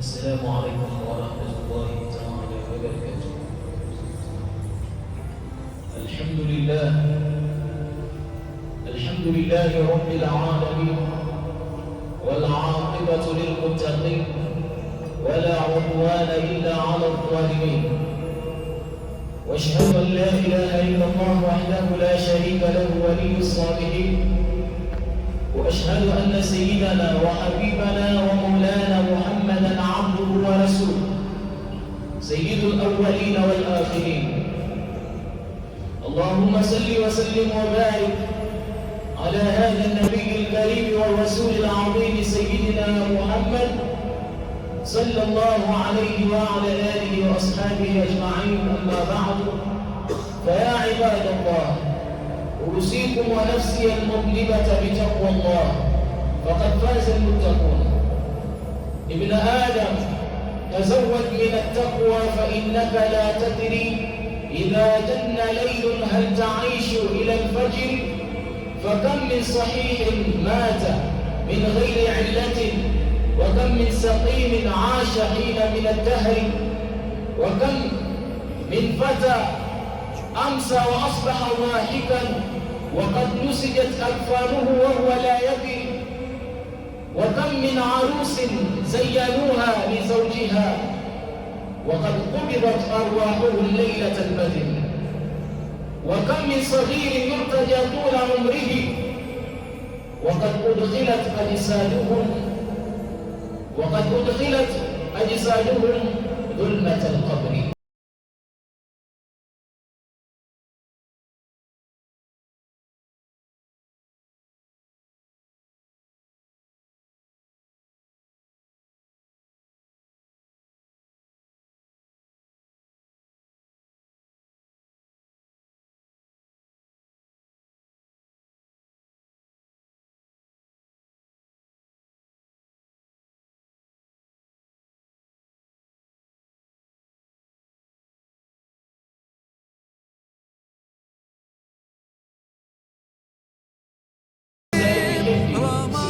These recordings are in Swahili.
السلام عليكم ورحمة الله تعالى وبركاته. الحمد لله رب العالمين، والعاقبة للمتقين، ولا عدوان إلا على الظالمين. واشهد أن لا إله إلا الله وحده لا شريك له ولي الصالحين، وأشهد أن سيدنا وحبيبنا ومولانا محمدًا عبده ورسوله، سيد الأولين والآخرين. اللهم صل وسلم وبارك على هذا النبي الكريم والرسول العظيم سيدنا محمد صلى الله عليه وعلى آله وأصحابه أجمعين. أما بعد، فيا عباد الله، أوصيكم ونفسي المظلمة بتقوى الله، فقد فاز المتقون. ابن آدم، تزود من التقوى، فإنك لا تدري إذا جن ليل هل تعيش إلى الفجر. فكم من صحيح مات من غير علة، وكم من سقيم عاش حين من الدهر، وكم من فتى أمسى وأصبح ضاحكا وقد نسجت أكفانه وهو لا يدري، وكم من عروس زينوها لزوجها وقد قبضت أرواحهم ليلة البدر، وكم من صغير يرتجى طول عمره وقد أدخلت أجسادهم ظلمة القبر.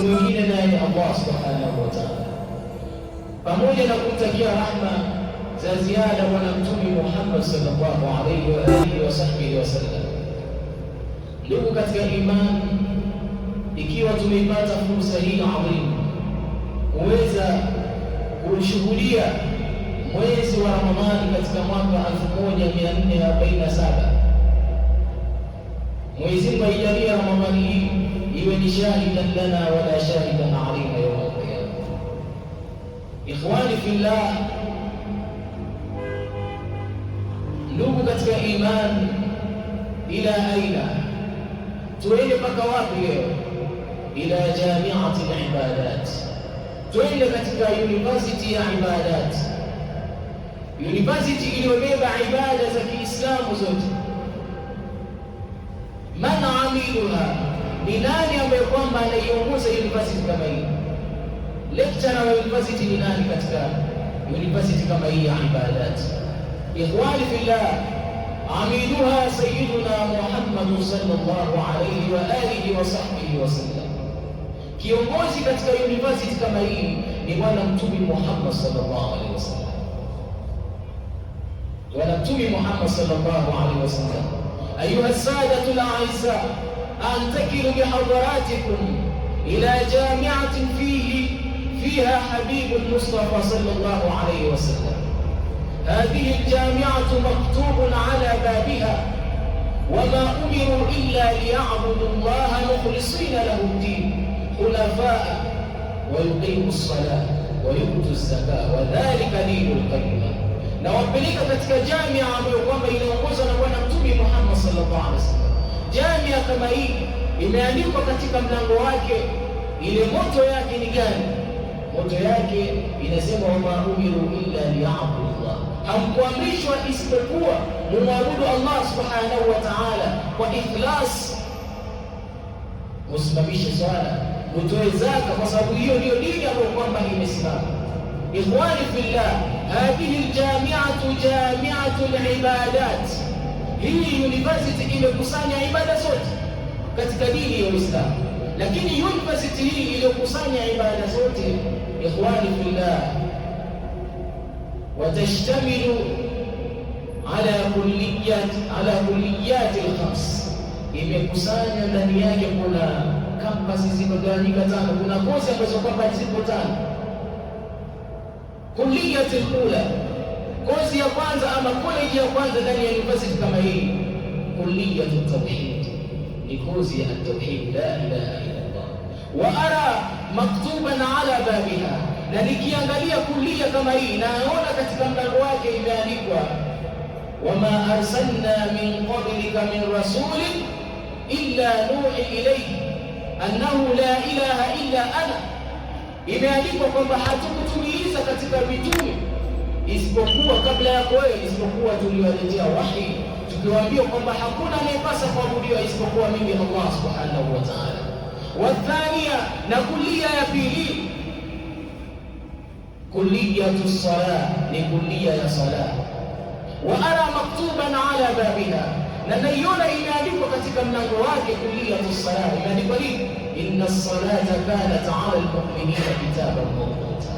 Mwingine naye Allah subhanahu wa ta'ala, pamoja na kumtakia rahma za ziada Bwana Mtume Muhammad sallallahu alaihi wa alihi wa sahbihi wasallam. Ndugu katika imani, ikiwa tumeipata fursa hii adhimu kuweza kushuhudia mwezi wa Ramadhani katika mwaka 1447, Mwenyezi Mungu aijalie Ramadhani hii iwe ni shahidan lana wala shahidan alaina yawm al-qiyamah. Ikhwani fillah, ndugu katika imani, ila aina tuende mpaka wapi leo? Ila jamiati al-ibadat, tuende katika university ya ibadat, university iliyobeba ibada za Kiislamu zote. Man amiluha, ni nani ambaye kwamba anaiongoza university kama hii? Lecturer wa university ni nani katika university kama hii ya ibadat? Ikhwani fillah, amiluha sayyiduna Muhammad sallallahu alayhi wa alihi wa sahbihi wasallam. Kiongozi katika university kama hii ni Bwana Mtume Muhammad sallallahu alayhi wasallam. Bwana Mtume Muhammad sallallahu alayhi wasallam: ayuha as-sadatu al-a'izza, أنتقل بحضراتكم إلى جامعة فيها حبيب المصطفى صلى الله عليه وسلم. هذه الجامعة مكتوب على بابها: وما أمروا إلا ليعبدوا الله مخلصين له الدين حنفاء ويقيموا الصلاة ويؤتوا الزكاة وذلك دين القيمة. نوبلك katika jamia ambayo kwamba inaongozwa na Bwana Mtume Muhammad sallallahu alaihi wasallam. Jamia kama hii imeandikwa katika mlango wake, ile moto yake ni gani? Moto yake inasema: wama umiru illa liya'budullah, hamkuamrishwa isipokuwa mumwabudu Allah subhanahu wa ta'ala kwa ikhlas, musimamishe swala, mutoe zaka, kwa sababu hiyo ndiyo dini ambayo kwamba imesimama. Ikhwani fillah, hadhihi aljami'atu jami'atu alibadat. Hii university imekusanya ibada zote katika dini ya Uislamu, lakini university hii iliyokusanya ibada zote, ikhwani fillah, وتشتمل على كليات الخمس. Imekusanya ndani yake kuna kampasi zimegawanyika tano, kuna kozi ambazo kwamba zipo tano. Kuliyatul ula, kozi ya kwanza ama college ya kwanza ndani ya university kama hii, kuliyatut tauhid, ni kozi ya tauhid, la ilaha illa Allah. Wa ara maktuban ala babiha, na nikiangalia kulia kama hii naona katika mlango wake imeandikwa wama arsalna min qablika min rasulin illa nuhi ilayhi annahu la ilaha illa ana. Imeandikwa kwamba hatukutumiliza katika mitume isipokuwa kabla yako wewe, isipokuwa tuliwaletea wahi tukiwaambia kwamba hakuna anayepasa kuabudiwa isipokuwa mimi Allah subhanahu wa ta'ala. Wathania, na kulia ya pili, kuliyatus salah, ni kulia ya salah. Wa ara maktuban ala babiha, na naiona imeandikwa katika mlango wake kuliyatus salah. Imeandikwa nini? Inna as-salata kanat ala al-mu'minina kitaban mawquta,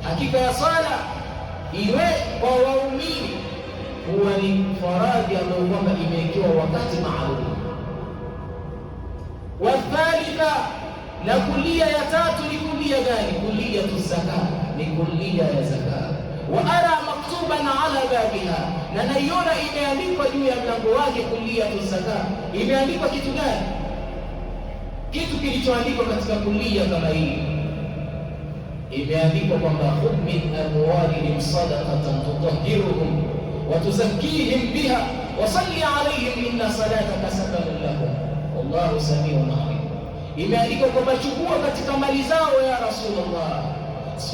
hakika ya sala iwe kwa waumini huwa ni faradhi ambayo kwamba imewekewa wakati maalum. Wathalitha, na kulia ya tatu ni kulia gani? Kuliyatu zakat, ni kulia ya zakat. Wa ara maktuban ala babiha, na naiona imeandikwa juu ya mlango wake kuliyatu zakat. Imeandikwa kitu gani? Kitu kilichoandikwa katika kulia kama hii, imeandikwa kwamba khudh min amwalihim sadaqatan tutahhiruhum wa tuzakkihim biha wa salli alayhim inna salataka sakanun lahum wallahu samiun alim. Imeandikwa kwamba chukua katika mali zao ya Rasulullah,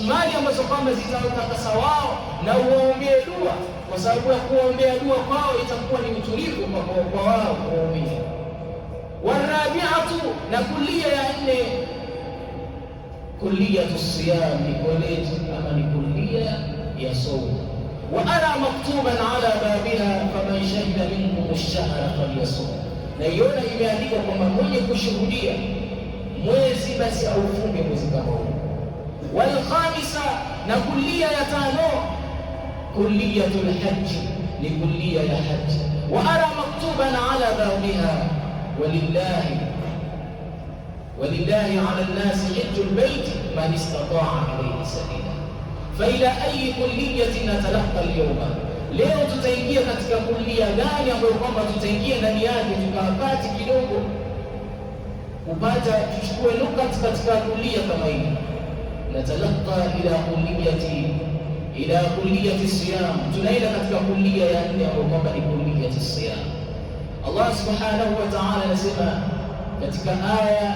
mali ambazo kwamba zitawatakasa wao, na uwaombee dua, kwa sababu ya kuombea dua kwao itakuwa ni utulivu kwa wao kuumia. Warabi'atu, na kulia ya nne, kuliyatus siyam, ni koleji ama ni kulia ya saumu. Wa ara maktuban ala babiha faman shahida minkum ash-shahra falyasum, na iona imeandikwa kwamba mwenye kushuhudia mwezi basi aufunge mwezi kama huu. Wal khamisa, na kulia ya tano, kuliyatul hajj, ni kulia ya hajj. Wa ara maktuban ala babiha walillahi ala nnasi hajjul bayt man istata'a ilayhi sabila. Fa ila ayi kulliyatin natalaqa al-yawma, leo tutaingia katika kulia gani ambayo kwamba tutaingia ndani yake tukakati kidogo kupata tuchukue nukati katika kulia kama hii. Natalaqa ila kulliyati siyam, tunaenda katika kulia ya nne ambayo kwamba ni kulliyati siyam. Allah subhanahu wa ta'ala anasema katika aya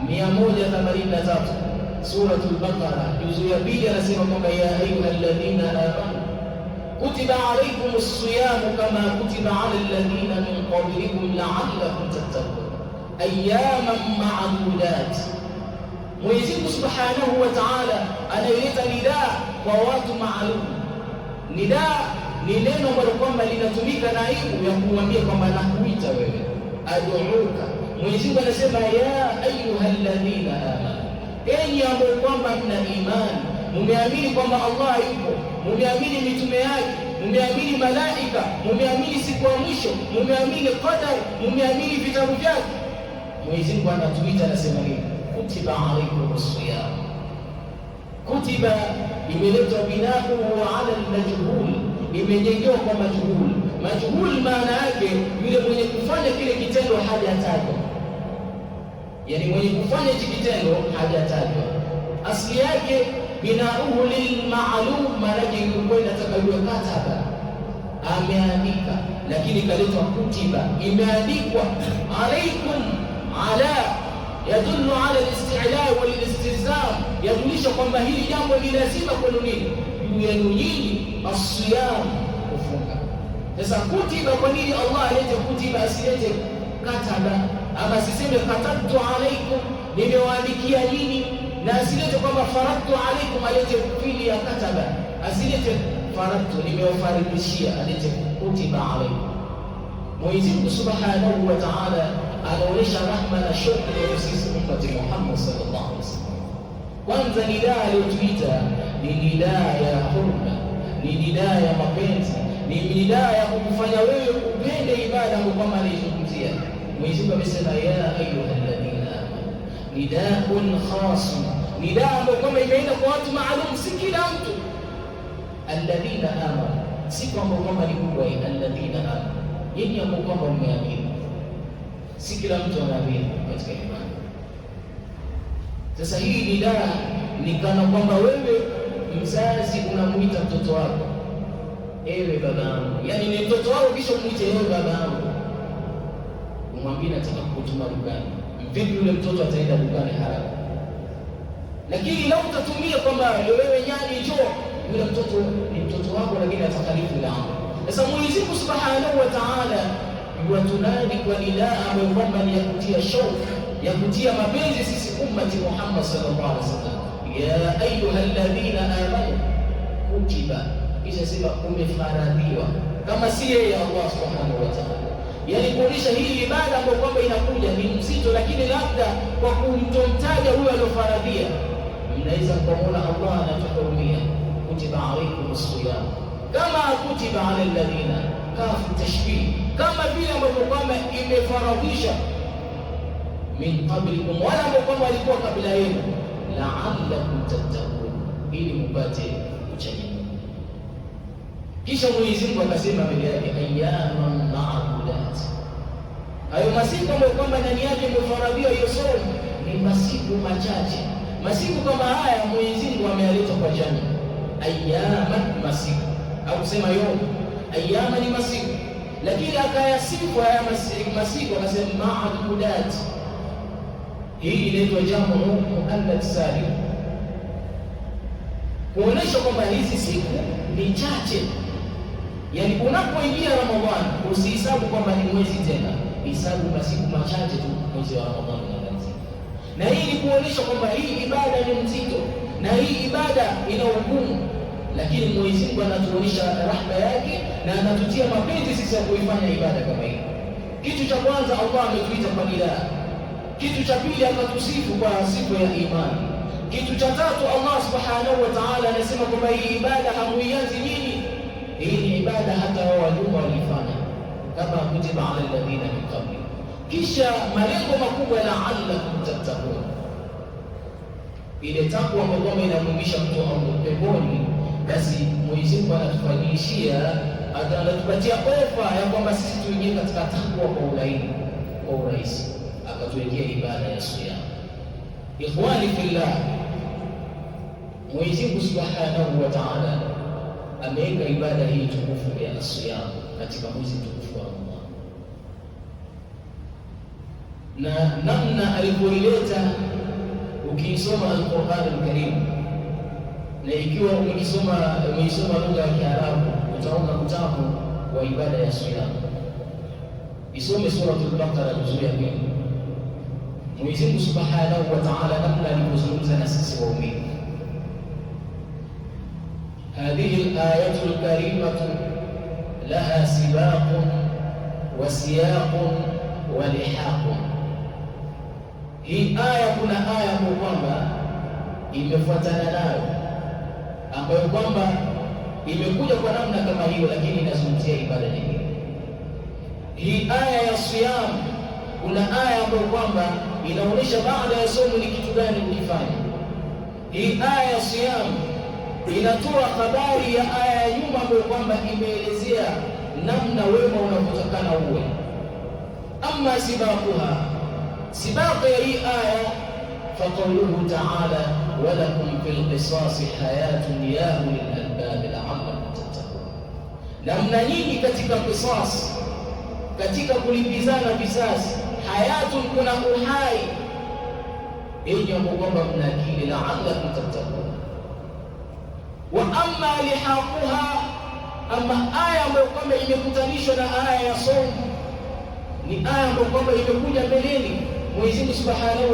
183 Suratul Baqara juzu ya pili, anasema kwamba ya ayyuhalladhina amanu kutiba alaykumus siyamu kama kutiba ala alladhina min qablikum la'allakum tattaqun ayyaman ma'dudat. Mwenyezi Mungu subhanahu wa ta'ala anaileta nidaa kwa watu maalum. Nidaa ni neno ambalo kwamba linatumika na aibu ya kumwambia kwamba nakuita wewe, ad'uka. Mwenyezi Mungu anasema ya ayyuhalladhina amanu, enyi ambao kwamba mna imani, mumeamini kwamba Allah yupo, mumeamini mitume yake, mumeamini malaika, mumeamini siku ya mwisho, mumeamini qadar, mumeamini vitabu vyake. Mwenyezi Mungu anatuita, anasema nini? Kutiba alaykumus siyam. Kutiba imeletwa binahu ala al-majhul, imejengewa kwa majhul. Majhul maana yake yule mwenye kufanya kile kitendo hajatajwa, yani mwenye kufanya hiki kitendo hajatajwa. Asili yake binauhu lil ma'lum, maana yake ilikuwa inataka yule kataba ameandika, lakini kaletwa kutiba, imeandikwa. Alaikum ala yadullu ala al-isti'la wal istizam, yadulisha kwamba hili jambo ni lazima kwenu nini, juu yenu nyinyi, as-siyam, kufunga. Sasa kutiba, kwa nini Allah alete kutiba asilete kataba? Ama siseme katabtu alaikum, nimewaandikia nyinyi, na asilete kwamba faradtu alaikum, alete fili ya kataba, asilete faradtu, nimewafaridishia, alete kutiba alaikum. Mwenyezi Mungu subhanahu wa ta'ala anaonesha rahma na shukru kwa sisi ummati Muhammad sallallahu alaihi wasallam. Kwanza nidaa aliyotuita ni nidaa ya hurma, ni nidaa mapenzi, ni nidaa ya kukufanya wewe upende ibada ambayo kama alizungumzia Mwenyezi Mungu. Amesema ya ayyuhalladhina amanu, nidaun khasun, nidaa ambayo kama imeenda kwa watu maalum, si kila mtu. Alladhina amanu, si kwamba ni kubwa, alladhina amanu, yeye ambao kwamba umeamini. Si kila mtu anaamini katika imani. Sasa hii nidaa ni kana kwamba wewe mzazi unamuita mtoto wako, ewe babangu, yani ni mtoto wako, kisha umuite ewe babangu, umwambie nataka kukutuma dukani. Vipi yule mtoto ataenda dukani haraka? Lakini lau utatumia kwamba wewe nyani njoo, yule mtoto ni mtoto wako, lakini atakalifu la amri. Sasa Mwenyezi Mungu Subhanahu wa Ta'ala yuwatunadi kwa nidaa ambayo kwamba ni ya kutia shauku, ya kutia mapenzi sisi ummati Muhammad sallallahu alaihi wasallam. Ya ayyuhalladhina amanu kutiba, kisha sema umefaradhiwa, kama si yeye Allah Subhanahu wa Ta'ala. Yani kuonesha hii ibada ambayo kwamba inakuja ni mzito, lakini labda kwa kumtomtaja huyo aliofaradhia mnaweza kumwona Allah anatuhurumia. Kutiba alaykumus siyam kama kutiba ala alladhina, kafu tashbih, kama vile ambavyo kwamba imefaradhisha min qablikum, wala ambao kwamba walikuwa kabla yenu, la'allakum tattaqun, ili mpate uchaji. Kisha Mwenyezi Mungu akasema mbele yake ayyaman ma'dudat, hayo masiku ambayo kwamba ndani yake imefaradhiwa hiyo somo ni masiku machache. Masiku kama haya Mwenyezi Mungu amealeta kwa jamii, ayyaman, masiku, au kusema yom, ayyama ni masiku, lakini akayasifu haya masiku akasema ma'dudat. Hii inaitwa jamu muannath salim, kuonesha kwamba hizi siku ni chache. Yani unapoingia Ramadhani usihesabu kwamba ni mwezi tena, hesabu masiku machache tu, mwezi wa Ramadhani unaanza. Na hii ni kuonesha kwamba hii ibada ni mzito na hii ibada ina ugumu, lakini Mwenyezi Mungu anatuonyesha rahma yake na anatutia mapenzi sisi ya kuifanya ibada kama hii. Kitu cha kwanza Allah ametuita kwa nidaa. Kitu cha pili akatusifu kwa sifa ya imani. Kitu cha tatu Allah Subhanahu wa Ta'ala anasema kwamba hii ibada hamuianzi nyinyi, hii ni ibada hata wao wajumba walifanya, kama kutiba ala alladhina min qabli. Kisha malengo makubwa la'allakum tattaqun, ile takwa ambayo inamwingisha mtu au peponi. Basi Mwenyezi Mungu anatufanyishia, anatupatia ofa ya kwamba sisi tuingie katika takwa kwa urahisi, akatuwekea ibada ya siyam. Ikhwani fillah, Mwenyezi Mungu Subhanahu wa Ta'ala ameweka ibada hii tukufu ya siyam katika mwezi tukufu wa Ramadhani, na namna alivyoileta ukisoma Al-Qur'an Al-Karim, na ikiwa umeisoma lugha ya Kiarabu utaona utamu wa ibada ya siyam. Isome Suratul Baqara juzuu ya 2. Mwenyezi Mungu Subhanahu wa Ta'ala namna alivyozungumza na sisi waumini. Hadhihi al-ayatu al-karimatu laha sibaqun wa siyaqun wa lihaqun. Hii aya, kuna aya ambayo kwamba imefuatana nayo, ambayo kwamba imekuja kwa namna kama hiyo, lakini inazungumzia ibada nyingine. Hii aya ya siyam, kuna aya ambayo kwamba inaonyesha baada ya somo ni kitu gani ukifanya. Hii aya ya siyam inatoa habari ya aya ya nyuma ambayo kwamba imeelezea namna wema unapotakana uwe. Amma sibaquha, sibaqa ya hii aya, faqawluhu ta'ala walakum fil qisasi hayatun ya ulil albab la'allakum tattaqun. Namna nyingi katika qisas, katika kulipizana visasi, hayatun, kuna uhai, yenye kwamba mna akili, la'allakum tattaqun. Wa amma lihaquha, ama aya ambayo kwamba imekutanishwa na aya ya somo, ni aya ambayo kwamba imekuja mbeleni. Mwenyezi Mungu Subhanahu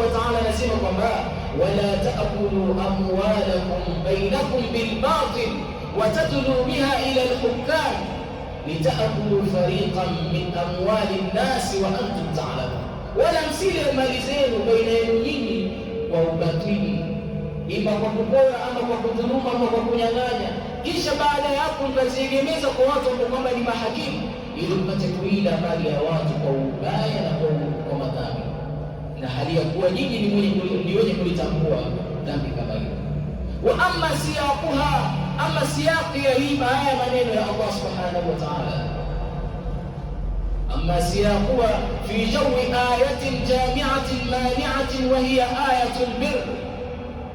wa Ta'ala anasema kwamba wala ta'kulu amwalakum bainakum bil batil wa tadlu biha ila al-hukam litakulu fariqan min amwali nnasi wa antum ta'lamun, wala msile mali zenu baina yenu nyinyi kwa ubatili, ima kwa kupora ama kwa kudhuluma ama kwa kunyang'anya, kisha baada ya hapo mkaziegemeza kwa watu ambao kwamba ni mahakimu, ili mpate kuila mali ya watu kwa ubaya na kwa madhambi, na hali ya kuwa nyinyi ni wenye kulitambua dhambi kama hiyo. Wa amma siyaquha, ama siyaqi ya hii haya maneno ya Allah subhanahu wa ta'ala, amma siyaquha fi jawi ayatin jami'atin mani'atin wa hiya ayatul birr.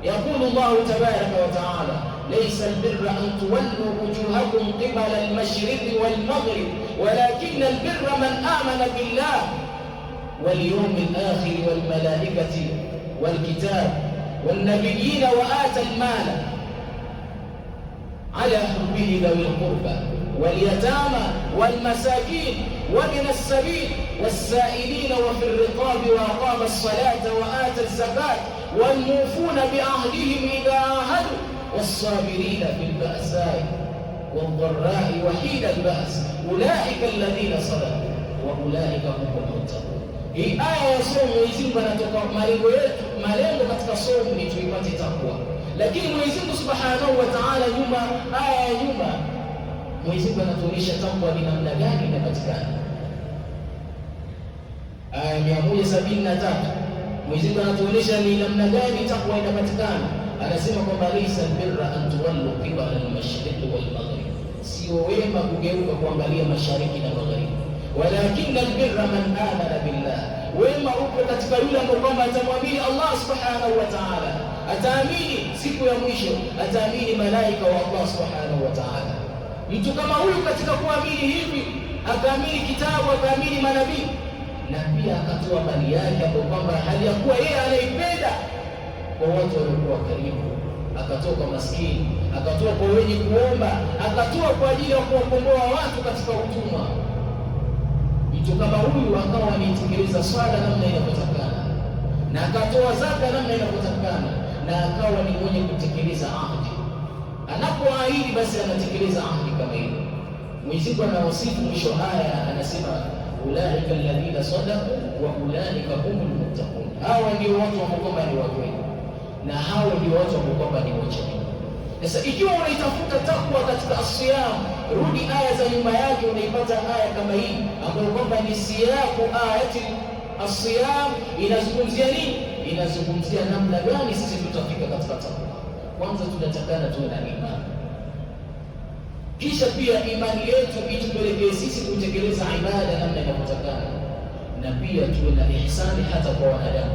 يقول الله تبارك وتعالى: ليس البر أن تولوا وجوهكم قبل المشرق والمغرب ولكن البر من آمن بالله واليوم الآخر والملائكة والكتاب والنبيين وآتى المال على حبه ذوي القربى واليتامى والمساكين ومن السبيل والسائلين وفي الرقاب وأقام الصلاة وآتى الزكاة والموفون بعهدهم إذا عاهدوا والصابرين في البأساء والضراء وحين البأس أولئك الذين صدقوا وأولئك هم المتقون. Hii aya ya somo Mwenyezi Mungu anatoka malengo katika somo ni tuipate takwa, lakini Mwenyezi Mungu Subhanahu wa Ta'ala aya ya nyuma Mwenyezi Mungu anatuonyesha takwa ni namna gani inapatikana. Aya 173 Mwenyezi Mungu anatuonyesha ni namna gani takwa inapatikana. Anasema kwamba laysa albirra an tuwallu qibala al-mashriqi wal-maghrib, sio wema kugeuka kuangalia mashariki na magharibi, walakin albirra man amana billah, wema uko katika yule ambaye kwamba atamwamini Allah subhanahu wa ta'ala, ataamini siku ya mwisho, ataamini malaika wa Allah subhanahu wa ta'ala. Mtu kama huyu katika kuamini hivi, akaamini kitabu, akaamini manabii, na pia akatoa mali yake ambayo kwamba hali ya kuwa yeye anaipenda kwa watu waliokuwa karibu, akatoa kwa maskini, akatoa kwa wenye kuomba, akatoa kwa ajili ya kuwakomboa watu katika utumwa. Mtu kama huyu akawa anaitekeleza swala namna inavyotakana, na akatoa zaka namna inavyotakana, na akawa ni mwenye kutekeleza ahadi. Anapoahidi basi anatekeleza ahadi kama hiyo. Mwenyezi Mungu anawasifu mwisho haya, anasema ulaika alladhina sadaqu wa ulaika humul muttaqun, hawa ndio watu ambao ni wakweli, na hawa ndio watu ambao ni wacha Mungu. Sasa ikiwa unaitafuta takwa katika asiyam, rudi aya za nyuma yake, unaipata aya kama hii ambayo kwamba ni siyaku ayati asiyam. Inazungumzia nini? Inazungumzia namna gani sisi tutafika katika takwa. Kwanza tunatakana tuwe na imani, kisha pia imani yetu itupelekee sisi kutekeleza ibada namna inavyotakana, na pia tuwe na ihsani hata kwa wanadamu,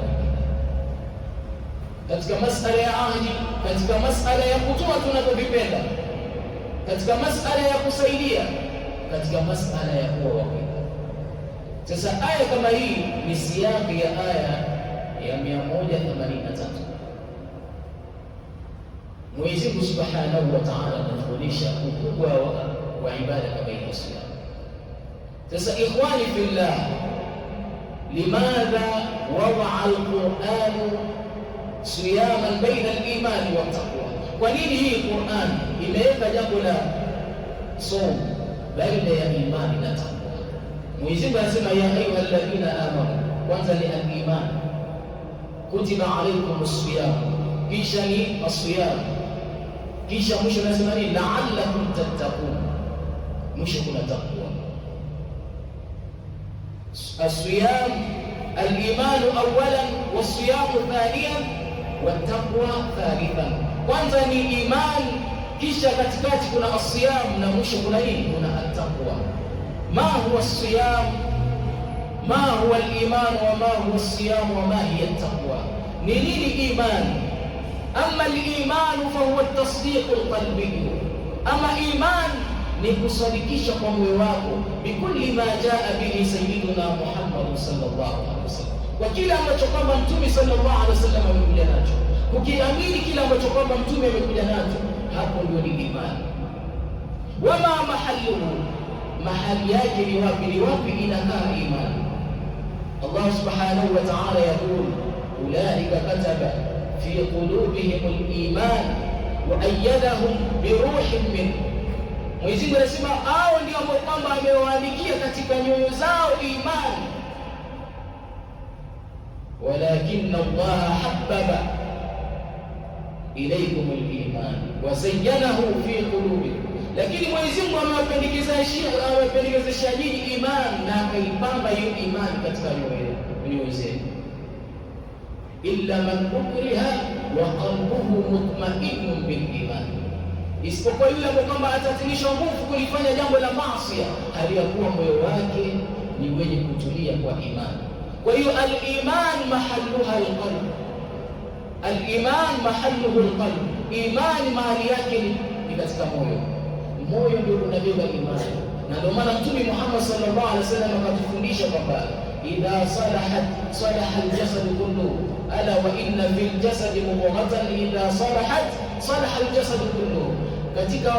katika masala ya ahdi, katika masala ya kutoa tunapovipenda, katika masala ya kusaidia, katika masala ya kuwa wakweli. Sasa aya kama hii ni siyaki ya aya ya 183. Mwenyezi Mungu Subhanahu wa Ta'ala anatuonyesha ukubwa wa ibada kama hii ya siyam. Sasa ikhwani fillah, limadha wada'a al-Qur'an siyaman baina al-iman wa taqwa? Kwa nini hii Qur'an imeweka jambo la somo baina ya imani na taqwa? Mwenyezi Mungu anasema ya ayyuhalladhina amanu, kwanza ni al-iman, kutiba alaykumus siyam, kisha ni as-siyam, kisha mwisho anasema ni la'allakum tattaqun, mwisho kuna taqwa. As-siyam al-iman awwalan was-siyam thaniyan wat-taqwa thalithan. Kwanza ni iman, kisha katikati kuna as-siyam, na mwisho kuna nini? Kuna at-taqwa. Ma huwa as-siyam, ma huwa al-iman, wa ma huwa as-siyam, wa ma hiya at-taqwa? Ni nini iman? Amma al-iman fa huwa at-tasdiq al-qalbi, ama iman ni kusadikisha kwa moyo wako bikulli ma jaa bihi sayyiduna Muhammad sallallahu alaihi wasallam, kwa kile ambacho kwamba mtume sallallahu alaihi wasallam amekuja nacho, kukiamini kile ambacho kwamba mtume amekuja nacho, hapo ndio ni imani. Wama mahalluhu, mahali yake ni wapi? Ni wapi inakaa imani? Allah subhanahu wa ta'ala yaqul ulaika kataba fi qulubihim al-iman wa ayyadahum bi ruhin minhu. Mwenyezi Mungu anasema hao ndio ambao kwamba amewaandikia katika nyoyo zao imani. Walakin Allah habbaba ilaykum al-iman wa zayyanahu fi qulubikum, lakini Mwenyezi Mungu amewapendekezesha nyinyi imani na akaipamba hiyo imani katika nyoyo zenu. Illa man ukriha wa qalbuhu mutma'innun bil iman, isipokuwa yule ambaye kwamba atatilishwa nguvu kulifanya jambo la maasi hali ya kuwa moyo wake ni wenye kutulia kwa imani. Kwa hiyo al-iman mahalluha al-qalb, al-iman mahalluhu al-qalb, imani mahali yake ni katika moyo. Moyo ndio unabeba imani, na ndio maana Mtume Muhammad sallallahu alaihi wasallam akatufundisha kwamba idha salaha al-jasad kulluhu, ala wa inna fil jasadi mudghatan idha salaha al-jasad kulluhu, katika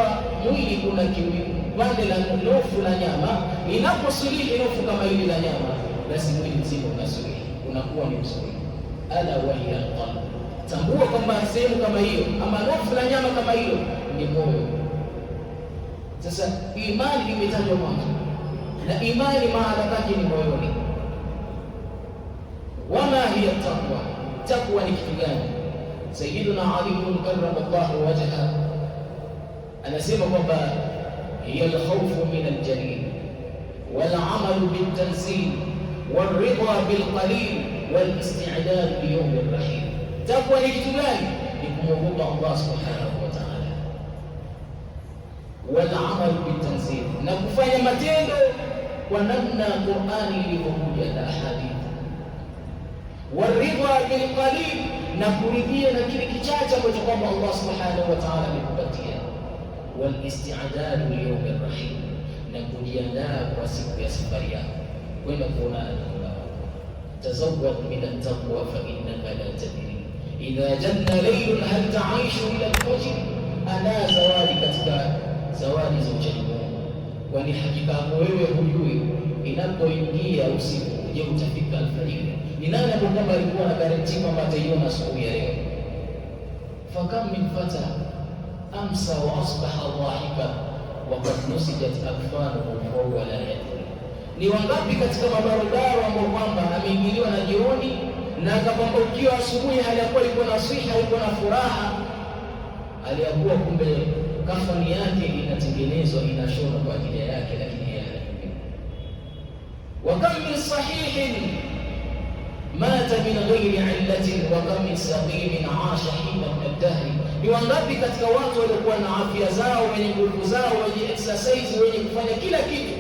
mwili kuna kipande la nofu la nyama, inaposuluhi nofu kama ile la nyama, basi mwili mzima unasuluhi, unakuwa ni mzuri. Ala wa hiya al-qalb, tambua kwamba sehemu kama hiyo ama nofu la nyama kama hiyo ni moyo. Sasa imani imetajwa mwanzo, na imani maana yake ni moyoni. Wama hiya taqwa, taqwa ni kitu gani? Sayyiduna Ali karramallahu wajha anasema kwamba hiya al-khawfu min al-jalil wal 'amalu bit-tanzil wal ridha bil qalil wal isti'dad li yawm ar-rahim. Taqwa ni kitu gani? Ni kumwogopa Allah subhanahu wa ta'ala, wal 'amalu bit-tanzil, na kufanya matendo kwa namna Qur'ani ilivyokuja na hadithi, waridha bil qalil, na kuridhia na kile kichache ambacho kwamba Allah subhanahu wa ta'ala amekupatia, wal isti'dad li yawm ar-rahim, na kujiandaa kwa siku ya safari yako kwenda kuonana na Allah. Tazawwad min at-taqwa fa innaka la tadri idha janna laylun hal ta'ishu ila al-fajr, ana zawadi katika zawadi za uchamungu, kwani hakika wewe hujui inapoingia usiku, je, utafika alfajiri? Ni nani ambaye alikuwa na garanti kwamba ataiona siku ya leo? Fakam min fata amsa wa asbaha dhahika wa qad nusijat akfanuhu wa huwa la yadri. Ni wangapi katika mabarabara ambao kwamba ameingiliwa na jioni na akapambukiwa asubuhi, hali ya kuwa iko na siha, iko na furaha, aliyakuwa kumbe kafani yake inatengenezwa, inashona kwa ajili yake, lakini yeye hajui. Wa kam min sahihin mata min ghairi illatin wa kam min saqimin 'asha hina min ad-dahr. Ni wangapi katika watu waliokuwa na afya zao, wenye nguvu zao, wenye exercise, wenye kufanya kila kitu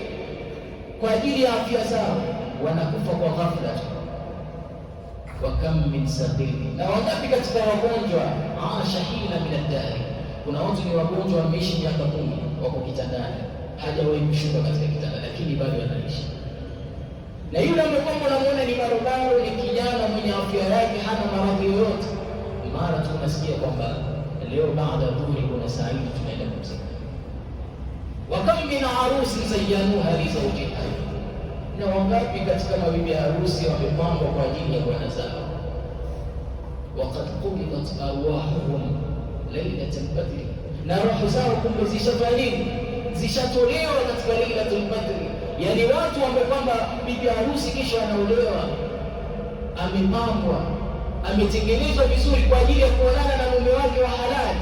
kwa ajili ya afya zao, wanakufa kwa ghafla. Wa kam min saqimin, na wangapi katika wagonjwa 'asha hina min ad-dahr. Kuna watu ni wagonjwa wameishi miaka 10, wako kitandani, hajawahi kushuka katika kitanda, lakini bado anaishi. Na yule ambaye kwamba unamuona ni barobaro, ni kijana mwenye afya yake, hana maradhi yoyote, mara tu unasikia kwamba leo baada ya dhuhuri kuna saa hii tunaenda kumzika. Wa kam min arusi zayyanuha li zawjiha, na wangapi katika mabibi harusi wamepambwa kwa ajili ya bwana zao. Wa qad qubidat arwahuhum lailatul qadr, na roho zao kumbe zishatolewa katika lailatul qadr. Yani watu ambao kwamba bibi harusi kisha anaolewa, amepambwa, ametengenezwa vizuri kwa ajili ya kuonana na mume wake wa halali,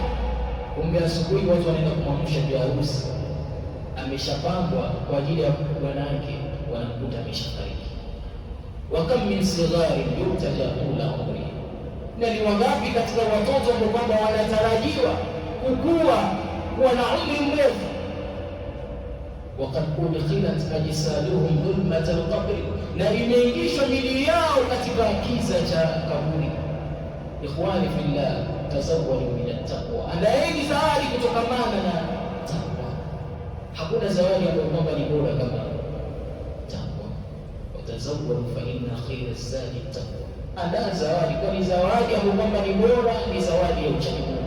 kumbe asubuhi watu wanaenda kumwamsha bibi harusi, ameshapambwa kwa ajili ya bwanake, wanamkuta ameshafariki. Wa kam min sigharin yurtaja tula umri, na ni wangapi katika watoto ambao kwamba wanatarajiwa kukua, kuwa na umri mrefu. Waqad udkhilat ajsaduhum dhulmat al-qabr, na imeingishwa mili yao katika kiza cha kaburi. Ikhwani fillah, tazawwadu min at-taqwa, andaeni zawadi kutokamana na taqwa. Hakuna zawadi ambayo kwamba ni bora kama taqwa. Watazawwadu fa inna khayra az-zadi at-taqwa, andaa zawadi, kwani zawadi ambayo kwamba ni bora ni zawadi ya uchamungu.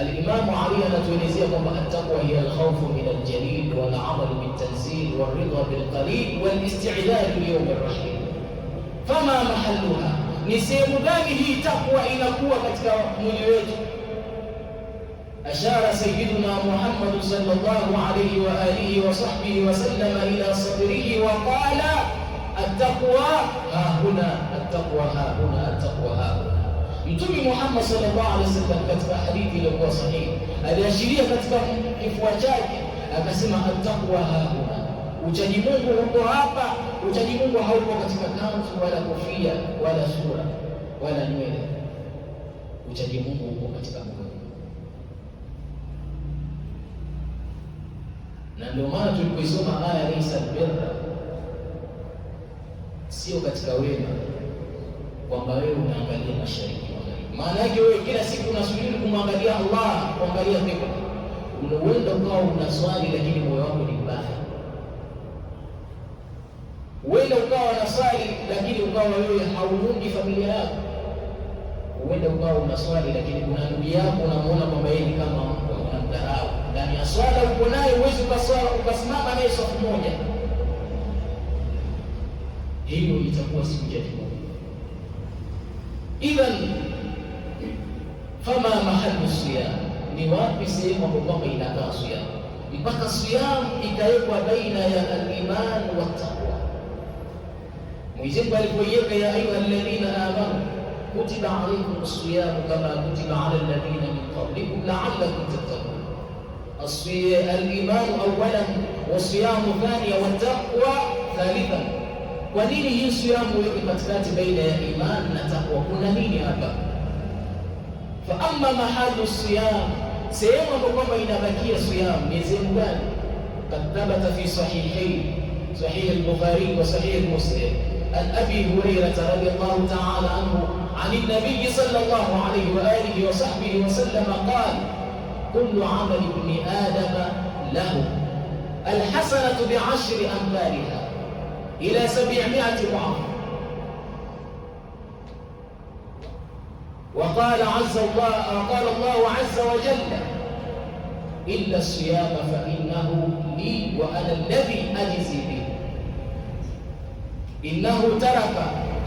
الإمام علي anatuelezea kwamba at-taqwa hiya al-khawfu min al-jalil wal 'amalu bit-tanzil wal ridha bil-qalil wal isti'dad li yawm ar-rahim. Fama mahalluha, ni sehemu gani hii taqwa inakuwa katika mwili wetu? Ashara sayyiduna Muhammad sallallahu alayhi wa alihi wa sahbihi wa sallam ila sadrihi wa qala at-taqwa ha huna, at-taqwa ha huna, at-taqwa ha huna. Mtume Muhammad sallallahu alaihi wasallam katika hadithi iliyokuwa sahihi aliashiria katika kifua chake akasema, attaqwa hauna, uchaji Mungu huko hapa. Uchaji Mungu hauko katika kanzu wala kofia wala sura wala nywele. Uchaji Mungu huko katika moyo. Na ndio maana tulipoisoma aya laysa albirra, sio katika wema kwamba wewe unaangalia mashariki magharibi. Maana yake wewe kila siku unasubiri kumwangalia Allah, kuangalia pepo. Unaweza ukawa unaswali lakini moyo wako ni mbaya. Uenda ukawa unaswali lakini ukawa wewe hauungi familia yako. Uenda ukawa unaswali lakini kuna ndugu yako unamuona kwamba yeye ni kama unamdharau. Ndani ya swala uko naye, uwezi ukasimama naye safu moja. Hiyo itakuwa si uchaji Mungu. Idhan fama mahallu siyam, ni wapi sehemu ambapo kwamba inakaa siyam mpaka siyam ikawekwa baina ya al-iman wa taqwa? Mwenyezi Mungu alipoiweka ya ayuha alladhina amanu kutiba alaykum as-siyam kama kutiba ala alladhina min qablikum la'allakum tattaqun. Al-iman awwalan wa siyam thaniya wa taqwa thalithan. Kwa nini hii siyam iweke katikati baina ya iman na taqwa? Kuna nini hapa? Fa amma mahallu siyam, sehemu ambapo kwamba inabakia siyam ni sehemu gani? Thabata fi sahihayn, sahih al-Bukhari wa sahih Muslim, an Abi Hurairah radhiyallahu ta'ala anhu an an-nabiy sallallahu alayhi wa alihi wa sahbihi wa sallam qala kullu 'amali ibni adama lahu al-hasanatu bi'ashri amthaliha ila 700 ضعف. وقال الله عز وجل إلا الصيام فإنه لي وأنا الذي أجزي به. إنه ترك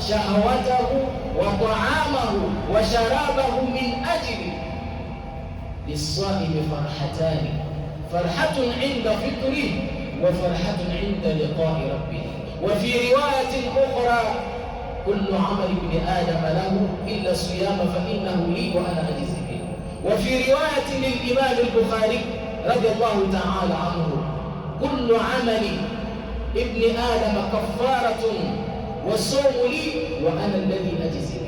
شهوته وطعامه وشرابه من أجلي. للصائم فرحتان، فرحة عند فطره وفرحة عند لقاء ربه. وفي رواية أخرى كل عمل ابن آدم له إلا الصيام فإنه لي وأنا أجزي به. وفي رواية للإمام البخاري رضي الله تعالى عنه كل عمل ابن آدم كفارة والصوم لي وأنا الذي أجزي به.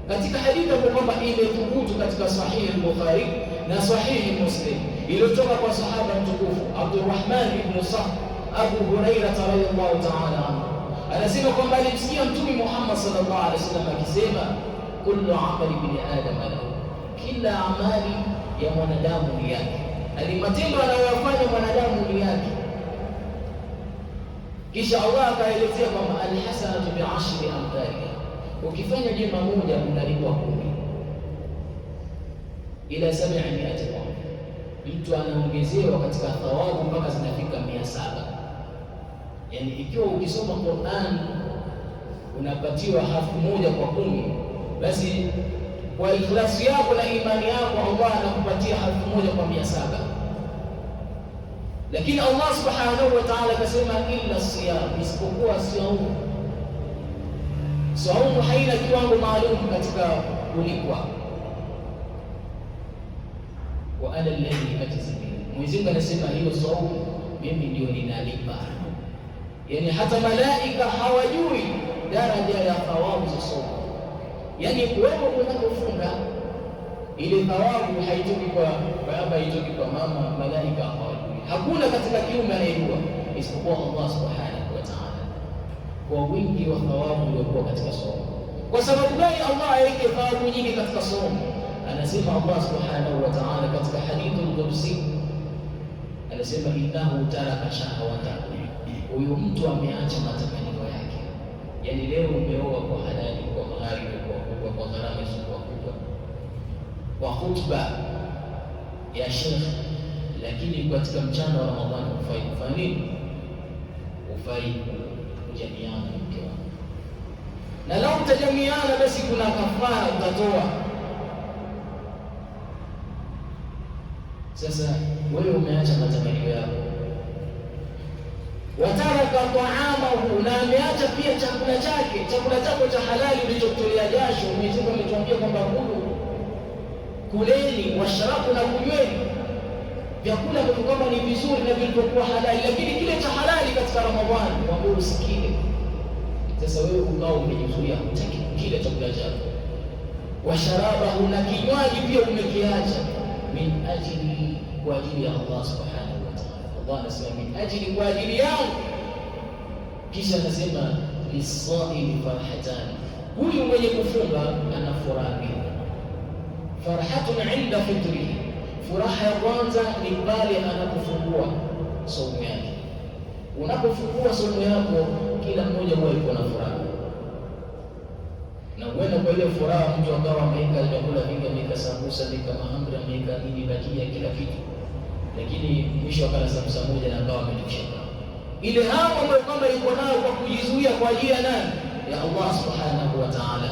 katika hadithi kwamba imethubutu katika Sahih al-Bukhari na Sahih Muslim iliyotoka kwa sahaba mtukufu Abdurrahman ibn Sakhr Abu Hurairah radhiyallahu ta'ala anhu, anasema kwamba alimsikia Mtume Muhammad sallallahu alaihi wasallam akisema kullu amali ibn adam lahu, kila amali ya mwanadamu ni yake, ali matendo anayofanya mwanadamu ni yake. Kisha Allah akaelezea kwamba al-hasanatu bi'ashri amthaliha, ukifanya jema moja unalipwa 10 ila 700. Mtu anaongezewa katika thawabu mpaka zinafika 700. Yani ikiwa ukisoma Qur'an unapatiwa 1,000 kwa 10, basi kwa ikhlasi yako na imani yako Allah anakupatia 1,000 kwa 700. Lakini Allah subhanahu wa ta'ala akasema illa siyam, isipokuwa saumu. Saumu haina kiwango maalum katika kulipwa. Wa ana alladhi ajzi bihi, Mwenyezi Mungu anasema hiyo saumu mimi ndio ninalipa. Yani hata malaika hawajui daraja ya thawabu za saumu. Yani wewe unapofunga ile thawabu haitoki kwa baba, haitoki kwa mama, malaika hawajui. Hakuna katika kiumbe anayejua isipokuwa Allah subhanahu wa ta'ala, kwa wingi wa thawabu uliokuwa katika saumu. Kwa sababu gani Allah aweke thawabu nyingi katika saumu? Anasema Allah subhanahu wa ta'ala katika hadithi al-Qudsi, anasema innahu taraka shahawatahu, huyu mtu ameacha matamanio yake. Yani leo umeoa kwa halali, kwa mahari, kwa gharama isiyokuwa kubwa, kwa khutba ya Sheikh, lakini katika mchana wa Ramadhani hufai kufanya nini? Hufai kujamiana na mke wako. Na lau utajamiana, basi kuna kafara utatoa. Sasa wewe umeacha matamanio yako, wataraka taamahu, na ameacha pia chakula chake. Chakula chako cha halali ulichotolea jasho, Mwenyezi Mungu ametuambia kwamba kuleni, washrabu, na kunyweni vyakula ambavyo kwamba ni vizuri na vilivyokuwa halali, lakini kile cha halali katika Ramadhani wambao usikile. Sasa wewe ukao umejizuia, hutaki kile chakula chako. Washarabahu, na kinywaji pia umekiacha, min ajli, kwa ajili ya Allah subhanahu wa ta'ala. Allah anasema min ajli, kwa ajili yangu. Kisha anasema lisaimi farhatani, huyu mwenye kufunga ana furaha mbili. Farhatun inda fitrihi, furaha ya kwanza ni pale anapofungua saumu yake. Unapofungua saumu yako, kila mmoja huwa yuko na furaha, na uenda kwa ile furaha mtu akawa ameweka vyakula vingi, ameweka sambusa, ameweka mahamri, ameweka nini, bajia, kila kitu, lakini mwisho akala sambusa moja na akawa amechoka. Ile hamu ambayo kama yuko nayo kwa kujizuia kwa ajili ya nani? Ya Allah subhanahu wa ta'ala.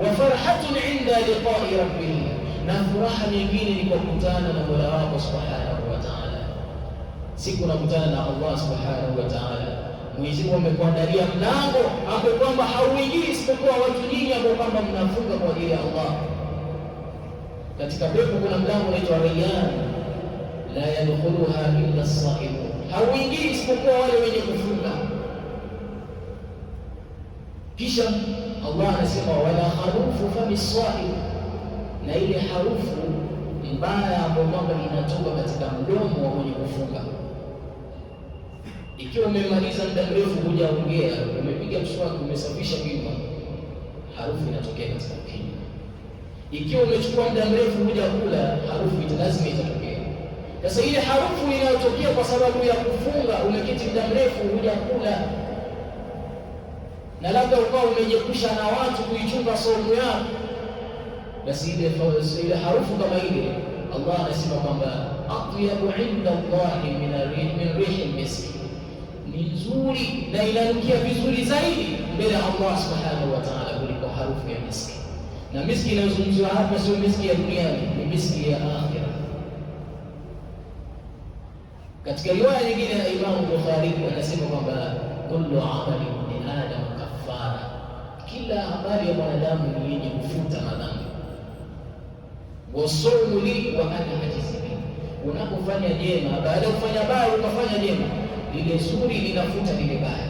Wa farhatun inda liqa'i rabbih, na furaha nyingine ni kwa kukutana na Mola wako subhanahu wa ta'ala. Siku unakutana na Allah subhanahu wa ta'ala, Mwenyezi Mungu amekuandalia mlango ambao kwamba hauingii isipokuwa watu nyinyi ambao kwamba mnafunga kwa ajili ya Allah. Katika pepo kuna mlango unaitwa Rayyan, la yadkhuluha illa as-sa'imun, hauingii isipokuwa wale wenye kufunga. Kisha Allah anasema wala harufu fami-s-sa'im, na ile harufu mbaya ambayo kwamba inatoka katika mdomo wa mwenye kufunga. Ikiwa umemaliza muda mrefu hujaongea, umepiga mswaki, umesafisha kinywa, harufu inatokea katika kinywa. Ikiwa umechukua muda mrefu hujakula, harufu lazima itatokea. Sasa ile harufu inayotokea kwa sababu ya kufunga, umeketi muda mrefu hujakula, na labda ukawa umejiepusha na watu kuichunga saumu yako, basi ile harufu kama ile, Allah anasema kwamba atyabu inda Allahi min rihi miski, ni nzuri na inanukia vizuri zaidi mbele ya Allah subhanahu wa ta'ala kuliko harufu ya miski. Na miski inayozungumziwa hapa sio miski ya duniani, ni miski ya akhira. Katika riwaya nyingine ya Imam Bukhari anasema kwamba kullu amali ibn adam kaffara, kila habari ya mwanadamu ni yenye kufuta madhambi. Wasawmu li wa ana ajizi bihi, unapofanya jema, baada ya kufanya baya ukafanya jema, lile zuri linafuta lile baya.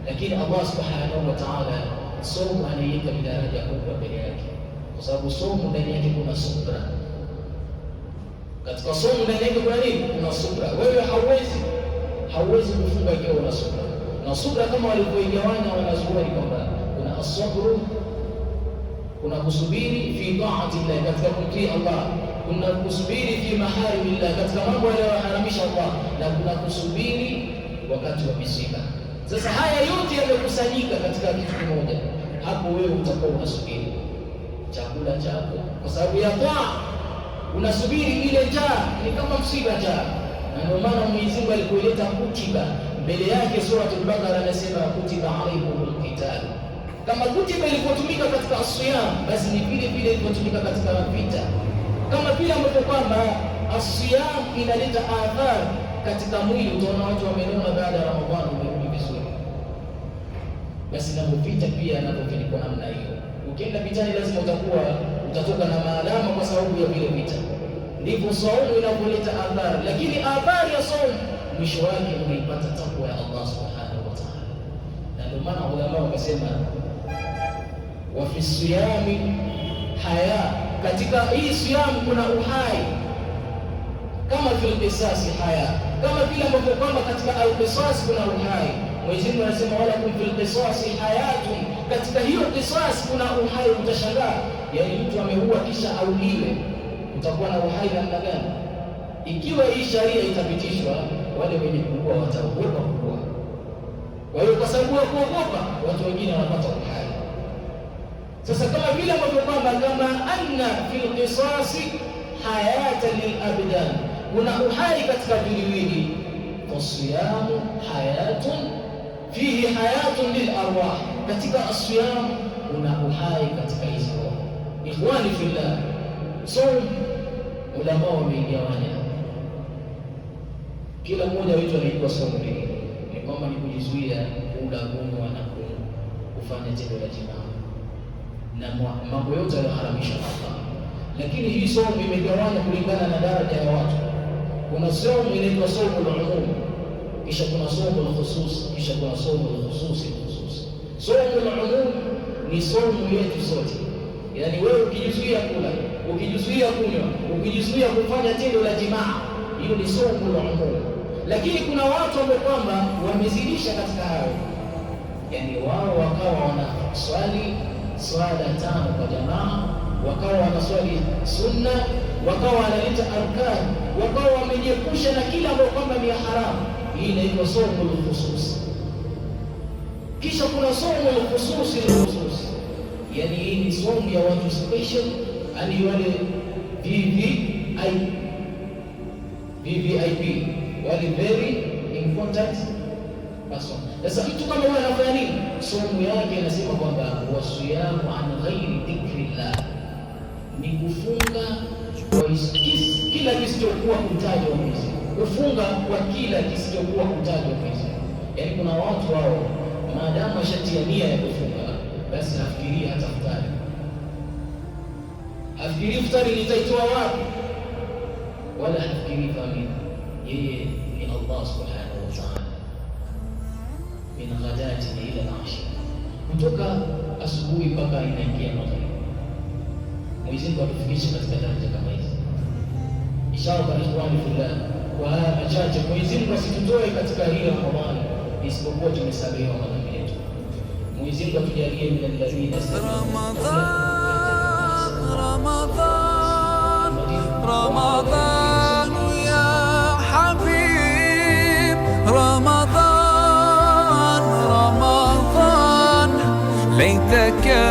Lakini Allah subhanahu wa ta'ala saumu anaiweka daraja kubwa mbele yake, kwa sababu saumu ndani yake kuna subra. Katika saumu ndani yake kuna nini? Kuna subra. Wewe hauwezi kufunga ikiwa una subra. Na subra kama walivyoigawanya wanazuoni kwamba kuna as-sabru, kuna kusubiri fi ta'ati Allah, katika kumtii Allah, kuna kusubiri fi maharimillah, katika mambo aliyoharamisha Allah, na kuna kusubiri wakati wa misiba. Sasa haya yote yamekusanyika katika kitu kimoja. Hapo wewe utakuwa unasubiri chakula chako kwa sababu ya taa, unasubiri ile njaa, ni kama msiba njaa. Na ndio maana Mwenyezi Mungu alipoileta kutiba mbele yake, Suratul Baqara anasema kutiba alaykumul qital. Kama kutiba ilipotumika katika as-siyam, basi ni vile vile ilipotumika katika vita. Kama vile ambavyo kwamba as-siyam inaleta athari katika mwili, utaona watu wamenona baada ya Ramadhani wamerudi vizuri, basi na vita pia navyo vilikuwa namna hiyo. Ukienda vitani lazima utatoka na maalama kwa sababu ya vile vita. Ndivyo saumu inavyoleta athari, lakini athari ya saumu mwisho wake unaipata takwa ya Allah subhanahu wa ta'ala. Na ndio maana ulama wakasema wa fi siyami haya, katika hii siyamu kuna uhai, kama fil qisasi haya, kama vile ambavyo kwamba katika al-qisas kuna uhai. Mwenyezi Mungu anasema wala kum fil qisasi hayatun, katika hiyo qisas kuna uhai. Utashangaa, yani mtu ameua kisha auliwe, utakuwa na uhai namna gani? Ikiwa hii sharia itapitishwa, wale wenye kuua wataogopa kuua. Kwa hiyo kwa sababu ya kuogopa, watu wengine wanapata uhai. Sasa kama vile ambavyo kwamba kama anna fil qisasi hayatan lil abdan, kuna uhai katika viwili, fasiyamu hayatun fihi hayatun lil arwah, katika asiyam kuna uhai katika hizo roho. Ikhwani fillah, saumu ulama wameigawanya, kila mmoja wetu anaijua saumu hii. kwamba ni kujizuia kula, kunywa na kufanya tendo la jimaa na mambo yote yaliyoharamishwa na Allah. Lakini hii somo imegawanywa kulingana na daraja ya watu. Kuna somo inaitwa somo la umum, kisha kuna somo la khusus, kisha kuna somo la khususi. Somo la umum ni somo yetu sote, yaani wewe ukijizuia kula, ukijizuia kunywa, ukijizuia kufanya tendo la jimaa, hiyo ni somo la umum. Lakini kuna watu ambao kwamba wamezidisha katika hayo, yaani wao wakawa wanaswali swala 5 kwa jamaa, wakawa wanaswali sunna, wakawa wanaleta arkan, wakawa wamejiepusha na kila ambayo kwamba ni haramu. Hii inaitwa somo la khususi. Kisha kuna somo la khususi, yaani hii ni somo ya watu special, yani wale VVIP, wale very important person. Sasa mtu kama huyo anafanya nini? Somo yake inasema kwamba wasiyamu an ghairi dhikrillah, ni kufunga kwa kila kisichokuwa kutajwa Mwenyezi Mungu, kufunga kwa kila kisichokuwa kutajwa Mwenyezi Mungu. Yaani kuna watu wao maadamu ashatia nia ya kufunga, basi nafikiria hata futari, afikirii futari nitaitoa wapi, wala hafikirii familia. Yeye ni Allah subhanahu wa ta'ala, min ghadati ila al-ashi, kutoka asubuhi mpaka inaingia maghrib. Mwenyezi Mungu atufikishe katika daraja kama hizi inshallah. Ikhwani fillah, kwa haya machache Mwenyezi Mungu asitutoe katika hili Ramadhani isipokuwa tumesamehewa madhambi yetu. Mwenyezi Mungu atujalie min alladhina Ramadan ya habib, Ramadan laitaka